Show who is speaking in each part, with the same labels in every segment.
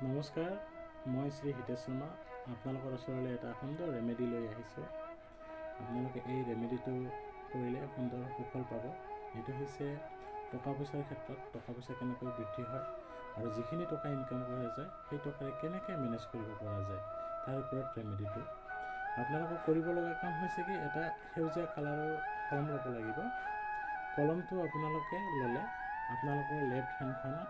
Speaker 1: নমস্কাৰ, মই শ্ৰী হিতেশ শৰ্মা আপোনালোকৰ ওচৰলৈ এটা সুন্দৰ ৰেমেডি লৈ আহিছোঁ। আপোনালোকে এই ৰেমেডিটো কৰিলে সুন্দৰ সুফল পাব। এইটো হৈছে টকা পইচাৰ ক্ষেত্ৰত টকা পইচা কেনেকৈ বৃদ্ধি হয় আৰু যিখিনি টকা ইনকাম কৰা যায় সেই টকাৰে কেনেকৈ মেনেজ কৰিব পৰা যায় তাৰ ওপৰত ৰেমেডিটো। আপোনালোকক কৰিব লগা কাম হৈছে কি, এটা সেউজীয়া কালাৰৰ কলম ল'ব লাগিব। কলমটো আপোনালোকে ল'লে আপোনালোকৰ লেফ্ট হেণ্ডখনত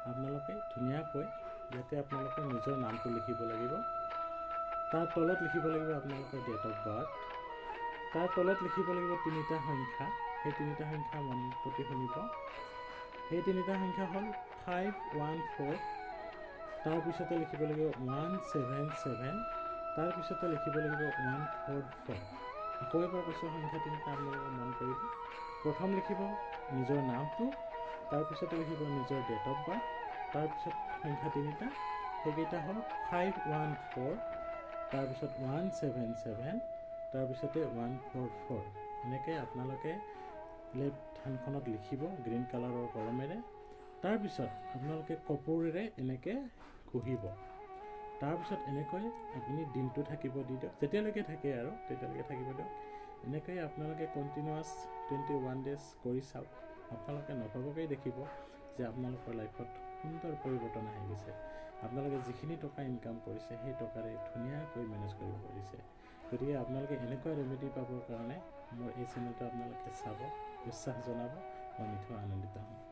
Speaker 1: আপোনালোকে ধুনীয়াকৈ ইয়াতে আপোনালোকে নিজৰ নামটো লিখিব লাগিব। তাৰ তলত লিখিব লাগিব আপোনালোকৰ ডেট অফ বাৰ্থ। তাৰ তলত লিখিব লাগিব 3টা সংখ্যা। সেই 3টা সংখ্যা মন প্ৰতি শুনিব। সেই 3টা সংখ্যা হ'ল 514। তাৰপিছতে লিখিব লাগিব 177। তাৰপিছতে লিখিব লাগিব 144। আকৌ এবাৰ কৈছোঁ, সংখ্যা 3টা আপোনালোকে মন কৰিব। প্ৰথম লিখিব নিজৰ নামটো, তাৰপিছতে লিখিব নিজৰ ডেট অফ বাৰ্থ, তাৰপিছত সংখ্যা 3টা, সেইকেইটা হ'ল 514, তাৰপিছত 177, তাৰপিছতে 144। এনেকৈ আপোনালোকে লেফ্ট হেণ্ডখনত লিখিব গ্ৰীণ কালাৰৰ কলমেৰে। তাৰপিছত আপোনালোকে কপৌৰেৰে এনেকৈ ঘঁহিব। তাৰপিছত এনেকৈ আপুনি দিনটো থাকিব দি দিয়ক, যেতিয়ালৈকে থাকে আৰু তেতিয়ালৈকে থাকিব দিয়ক। এনেকৈ আপোনালোকে কণ্টিনিউৱাছ 21 ডেজ কৰি চাওক। আপোনালোকে নভবাকেই দেখিব যে আপোনালোকৰ লাইফত সুন্দৰ পৰিৱৰ্তন আহি গৈছে। আপোনালোকে যিখিনি টকা ইনকাম কৰিছে সেই টকাৰে ধুনীয়াকৈ মেনেজ কৰিব পাৰিছে। গতিকে আপোনালোকে এনেকুৱা ৰেমেডি পাবৰ কাৰণে মোৰ এই চেনেলটো আপোনালোকে চাব, উৎসাহ জনাব। মই নিশ্চয় আনন্দিত হ'ম।